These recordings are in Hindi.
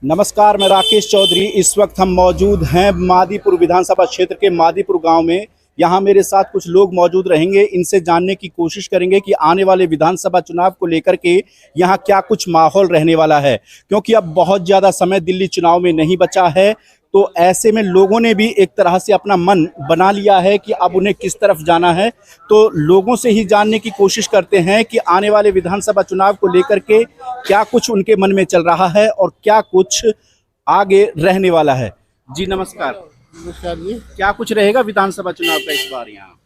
नमस्कार, मैं राकेश चौधरी। इस वक्त हम मौजूद हैं मादीपुर विधानसभा क्षेत्र के मादीपुर गांव में। यहाँ मेरे साथ कुछ लोग मौजूद रहेंगे, इनसे जानने की कोशिश करेंगे कि आने वाले विधानसभा चुनाव को लेकर के यहाँ क्या कुछ माहौल रहने वाला है, क्योंकि अब बहुत ज़्यादा समय दिल्ली चुनाव में नहीं बचा है। तो ऐसे में लोगों ने भी एक तरह से अपना मन बना लिया है कि अब उन्हें किस तरफ जाना है। तो लोगों से ही जानने की कोशिश करते हैं कि आने वाले विधानसभा चुनाव को लेकर के क्या कुछ उनके मन में चल रहा है और क्या कुछ आगे रहने वाला है। जी नमस्कार। नमस्कार जी। क्या कुछ रहेगा विधानसभा चुनाव का इस बार यहाँ?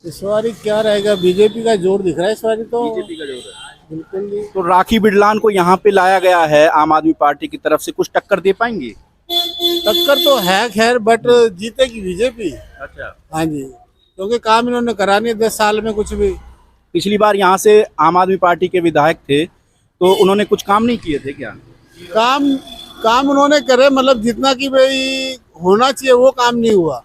इस बार क्या रहेगा, बीजेपी का जोर दिख रहा है इस बार तो। बीजेपी का जोर है बिल्कुल जी। तो राखी बिरलान को यहाँ पे लाया गया है आम आदमी पार्टी की तरफ से, कुछ टक्कर दे पाएंगे? टक्कर तो है खैर, बट जीतेगी बीजेपी। अच्छा। हाँ जी, क्योंकि काम इन्होंने करा नहीं 10 साल में कुछ भी। पिछली बार यहाँ से आम आदमी पार्टी के विधायक थे तो उन्होंने कुछ काम नहीं किए थे क्या? काम काम उन्होंने करे, मतलब जितना कि भाई होना चाहिए वो काम नहीं हुआ।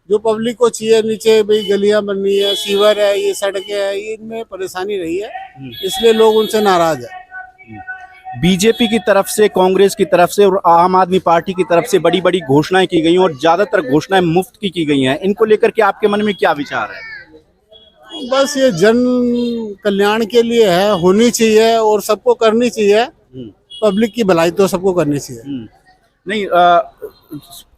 जो पब्लिक को चाहिए, नीचे भाई गलियां बननी है, सीवर है, ये सड़कें है, इनमें परेशानी रही है, इसलिए लोग उनसे नाराज है। बीजेपी की तरफ से, कांग्रेस की तरफ से और आम आदमी पार्टी की तरफ से बड़ी बड़ी घोषणाएं की गई और ज्यादातर घोषणाएं मुफ्त की गई हैं। इनको लेकर के आपके मन में क्या विचार है? बस ये जन कल्याण के लिए है, होनी चाहिए और सबको करनी चाहिए। पब्लिक की भलाई तो सबको करनी चाहिए। नहीं,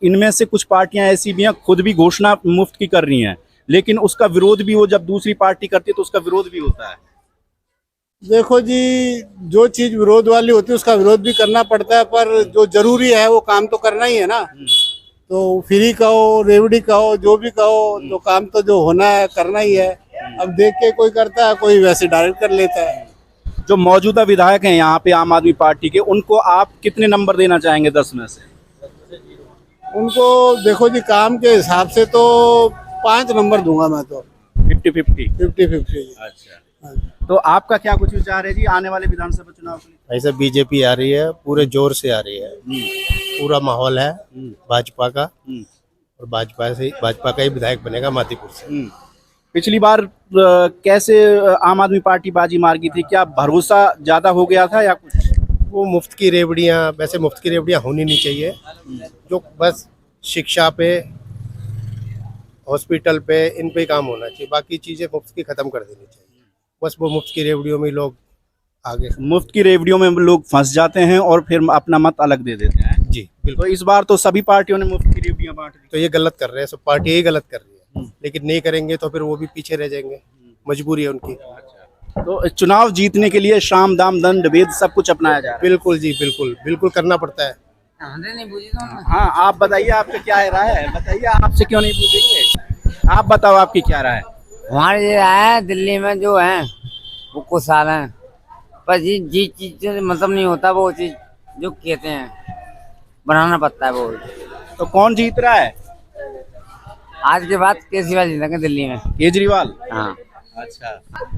इनमें से कुछ पार्टियां ऐसी भी हैं खुद भी घोषणा मुफ्त की कर रही हैं, लेकिन उसका विरोध भी वो जब दूसरी पार्टी करती है तो उसका विरोध भी होता है। देखो जी, जो चीज विरोध वाली होती है उसका विरोध भी करना पड़ता है, पर जो जरूरी है वो काम तो करना ही है ना। तो फ्री कहो, रेवड़ी कहो, जो भी कहो, तो काम तो जो होना है करना ही है। अब देख के कोई करता है, कोई वैसे डायरेक्ट कर लेता है। जो मौजूदा विधायक हैं यहाँ पे आम आदमी पार्टी के, उनको आप कितने नंबर देना चाहेंगे 10 में से? उनको देखो जी, काम के हिसाब से तो 5 नंबर दूंगा मैं तो। 50-50? 50-50। अच्छा, तो आपका क्या कुछ विचार है जी आने वाले विधानसभा चुनाव के? ऐसे बीजेपी आ रही है, पूरे जोर से आ रही है। पूरा माहौल है भाजपा का, और भाजपा का ही विधायक बनेगा मादीपुर से। पिछली बार कैसे आम आदमी पार्टी बाजी मार गई थी? क्या भरोसा ज्यादा हो गया था या कुछ? वो मुफ्त की रेवड़ियाँ, वैसे मुफ्त की रेवड़ियाँ होनी नहीं चाहिए। जो बस शिक्षा पे, हॉस्पिटल पे, इन पे काम होना चाहिए। बाकी चीजें मुफ्त की खत्म कर देनी चाहिए। बस वो मुफ्त की रेवड़ियों में लोग आगे, मुफ्त की रेवड़ियों में लोग फंस जाते हैं और फिर अपना मत अलग दे देते हैं। जी बिल्कुल। तो इस बार तो सभी पार्टियों ने मुफ्त की रेवड़ियां बांट दी। तो ये गलत कर रहे हैं, सब पार्टी ही गलत कर रही है। लेकिन नहीं करेंगे तो फिर वो भी पीछे रह जाएंगे, मजबूरी है उनकी। तो चुनाव जीतने के लिए शाम दाम दंड भेद सब कुछ अपनाया जा रहा है। बिल्कुल जी, बिल्कुल बिल्कुल करना पड़ता है। हाँ, आप बताइए, आपका क्या राय है? बताइए, आपसे क्यों नहीं पूछेंगे? आप बताओ, आपकी क्या राय है? हमारी ये राय है, दिल्ली में जो है वो कुछ साल है, पर जिस चीज से मतलब नहीं होता वो चीज जो कहते हैं बनाना पड़ता है वो। तो कौन जीत रहा है? आज के बाद केजरीवाल जीतेंगे दिल्ली में। केजरीवाल? हाँ। अच्छा।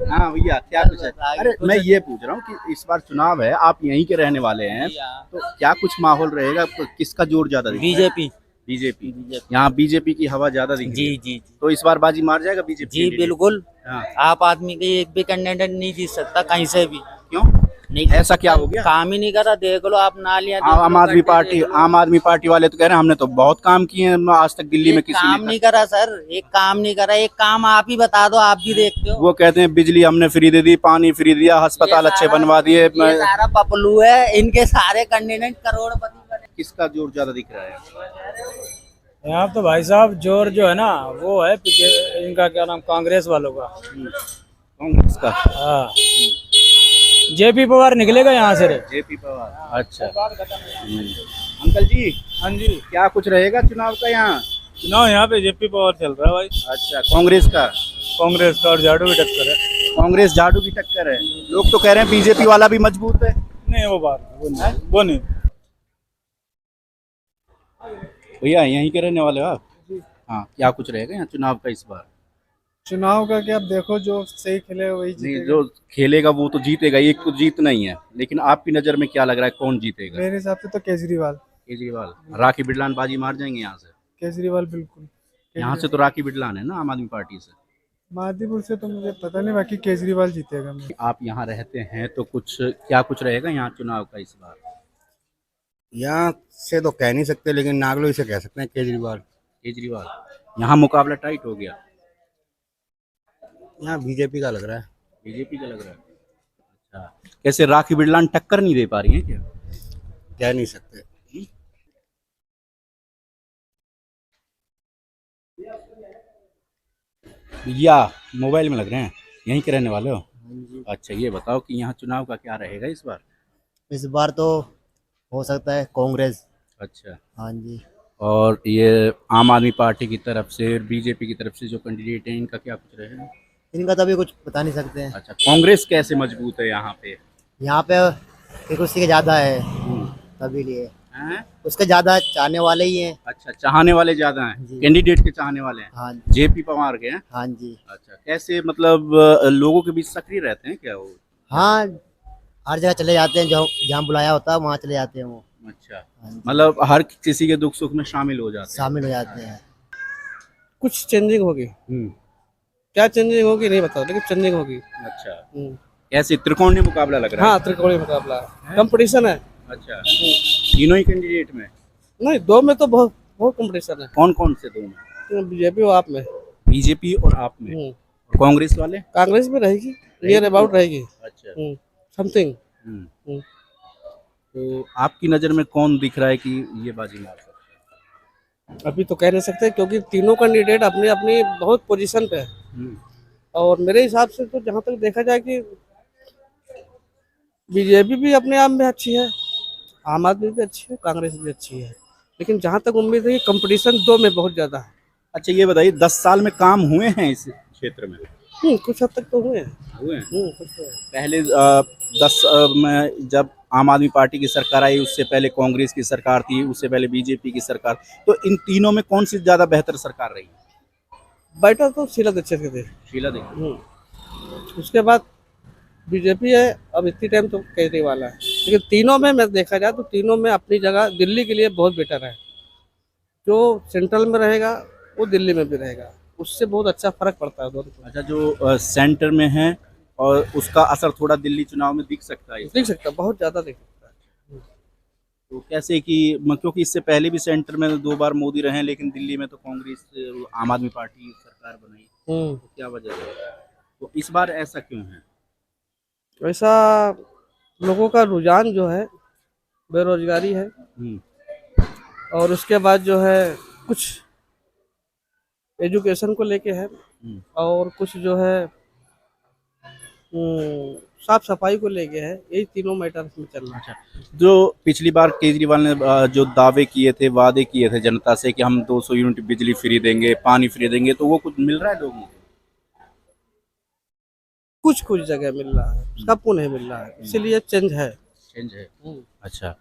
हाँ भैया, क्या कुछ है? अरे मैं ये पूछ रहा हूँ कि इस बार चुनाव है, आप यहीं के रहने वाले हैं, तो क्या कुछ माहौल रहेगा? किसका जोर ज्यादा दिख रहा है? बीजेपी। बीजेपी। यहाँ बीजेपी की हवा ज्यादा दिख रही है। जी। तो इस बार बाजी मार जाएगा बीजेपी? जी बिल्कुल। हाँ। आप आदमी के एक भी कैंडिडेट नहीं जीत सकता कहीं से भी। क्यों? नहीं, ऐसा क्या हो गया? काम ही नहीं करा, देख लो आप नालियां। आम आदमी पार्टी वाले तो कह रहे हैं हमने तो बहुत काम किए हैं, आज तक दिल्ली में किसी काम ने नहीं करा सर, एक काम नहीं करा। एक काम आप ही बता दो, आप भी देखते हो। वो कहते हैं बिजली हमने फ्री दे दी, पानी फ्री दिया, अस्पताल अच्छे बनवा दिए। ये सारा पपलू है, इनके सारे कैंडिडेट करोड़पति बने। किसका जोर ज्यादा दिख रहा है? यहाँ तो भाई साहब जोर जो है ना वो है इनका, क्या नाम, कांग्रेस वालों का। कांग्रेस का? हाँ, जेपी पवार निकलेगा यहाँ से रे। जेपी पवार। अच्छा। अंकल जी, हाँ जी, क्या कुछ रहेगा चुनाव का यहाँ? चुनाव यहाँ पे जेपी पवार चल रहा है भाई। अच्छा, कांग्रेस का? कांग्रेस का और झाड़ू की टक्कर है। कांग्रेस झाड़ू की टक्कर है। लोग तो कह रहे हैं बीजेपी वाला भी मजबूत है। नहीं, वो नहीं। भैया यहीं के रहने वाले हो आप? हाँ, क्या कुछ रहेगा यहाँ चुनाव का इस बार? चुनाव का क्या, देखो जो सही खेले वही नहीं, जीतेगा। जो खेलेगा वो तो जीतेगा, एक तो जीतना ही है। लेकिन आपकी नजर में क्या लग रहा है, कौन जीतेगा? मेरे हिसाब से तो केजरीवाल। केजरीवाल? राखी बिरलान बाजी मार जाएंगे यहाँ से? केजरीवाल बिल्कुल। यहाँ से तो राखी बिरलान है ना आम आदमी पार्टी से। मादीपुर से तो मुझे पता नहीं, बाकी केजरीवाल जीतेगा। आप यहाँ रहते हैं तो कुछ क्या कुछ रहेगा यहाँ चुनाव का इस बार? यहाँ से तो कह नहीं सकते, लेकिन नागलोई से कह सकते हैं केजरीवाल। केजरीवाल, यहाँ मुकाबला टाइट हो गया, यहाँ बीजेपी का लग रहा है। बीजेपी का लग रहा है। अच्छा, कैसे राखी बिरलान टक्कर नहीं दे पा रही है क्या? कह नहीं सकते। या मोबाइल में लग रहे हैं, यहीं के रहने वाले हो? अच्छा, ये बताओ कि यहाँ चुनाव का क्या रहेगा इस बार? इस बार तो हो सकता है कांग्रेस। अच्छा, हाँ जी। और ये आम आदमी पार्टी की तरफ से और बीजेपी की तरफ से जो कैंडिडेट हैं, इनका क्या कुछ रहेगा? इनका तो अभी कुछ बता नहीं सकते हैं। अच्छा, कांग्रेस कैसे मजबूत है यहाँ पे? यहाँ पे एक उसके के ज़्यादा है, तभी लिए हैं? उसके ज़्यादा चाहने वाले ही हैं। अच्छा, चाहने वाले ज्यादा हैं, जी। कैंडिडेट के चाहने वाले हैं। हाँ जेपी पवार के हैं। हाँ जी। अच्छा, कैसे मतलब लोगों के बीच सक्रिय रहते हैं क्या वो? हाँ, हर जगह चले जाते हैं, जो जहाँ बुलाया होता है वहाँ चले जाते हैं वो। अच्छा, हाँ जी। मतलब हर किसी के दुख सुख में शामिल हो जाते हैं। शामिल हो जाते हैं। कुछ चेंजिंग होगी, हम्म, क्या चेंजिंग होगी नहीं पता, लेकिन चेंजिंग होगी। अच्छा, हम्म। कैसे त्रिकोणीय मुकाबला लग रहा है? हाँ, त्रिकोणीय मुकाबला है, कंपटीशन है। अच्छा, तीनों ही कैंडिडेट में? नहीं, दो में तो बहुत बहुत कंपटीशन है, कौन कौन से दो में? तो बीजेपी और आप में। बीजेपी और आप में? और कांग्रेस वाले? कांग्रेस में रहेगी, नियर अबाउट रहेगी, अच्छा, समथिंग। हम्म। तो आपकी नजर में कौन दिख रहा है कि ये बाजी मार सकता है? अभी तो कह नहीं सकते, क्योंकि तीनों कैंडिडेट अपनी अपनी बहुत पोजीशन पे है। हम्म, और मेरे हिसाब से तो जहाँ तक देखा जाए कि बीजेपी भी अपने आप में अच्छी है, आम आदमी भी अच्छी है, कांग्रेस भी अच्छी है, लेकिन जहाँ तक उम्मीद है कि कंपटीशन दो में बहुत ज्यादा है। अच्छा, ये बताइए 10 साल में काम हुए हैं इस क्षेत्र में? कुछ हद तक तो हुए हैं। हुए हैं। कुछ तो है। पहले 10 में जब आम आदमी पार्टी की सरकार आई, उससे पहले कांग्रेस की सरकार थी, उससे पहले बीजेपी की सरकार, तो इन तीनों में कौन सी ज्यादा बेहतर सरकार रही? बैठा तो शीला दीक्षित के थे। शीला दीक्षित। उसके बाद बीजेपी है, अब इतनी टाइम तो केजरीवाल है, लेकिन तीनों में मैं देखा जाए तो तीनों में अपनी जगह दिल्ली के लिए बहुत बेटर है। जो सेंट्रल में रहेगा वो दिल्ली में भी रहेगा, उससे बहुत अच्छा फर्क पड़ता है दोनों को। अच्छा, जो सेंटर में है और उसका असर थोड़ा दिल्ली चुनाव में दिख सकता है? दिख सकता है, बहुत ज्यादा दिख सकता है। तो कैसे कि क्योंकि इससे पहले भी सेंटर में 2 बार मोदी रहे, लेकिन दिल्ली में तो कांग्रेस आम आदमी पार्टी सरकार बनाई, तो क्या वजह है? तो इस बार ऐसा क्यों है? वैसा लोगों का रुझान जो है, बेरोजगारी है, और उसके बाद जो है कुछ एजुकेशन को लेके है, और कुछ जो है साफ सफाई को लेके है। यही तीनों मैटर में चल रहा है। अच्छा, जो पिछली बार केजरीवाल ने जो दावे किए थे, वादे किए थे जनता से कि हम 200 यूनिट बिजली फ्री देंगे, पानी फ्री देंगे, तो वो कुछ मिल रहा है लोगों को? कुछ कुछ जगह मिल रहा है, सबको नहीं मिल रहा है, इसीलिए चेंज है। चेंज है। अच्छा,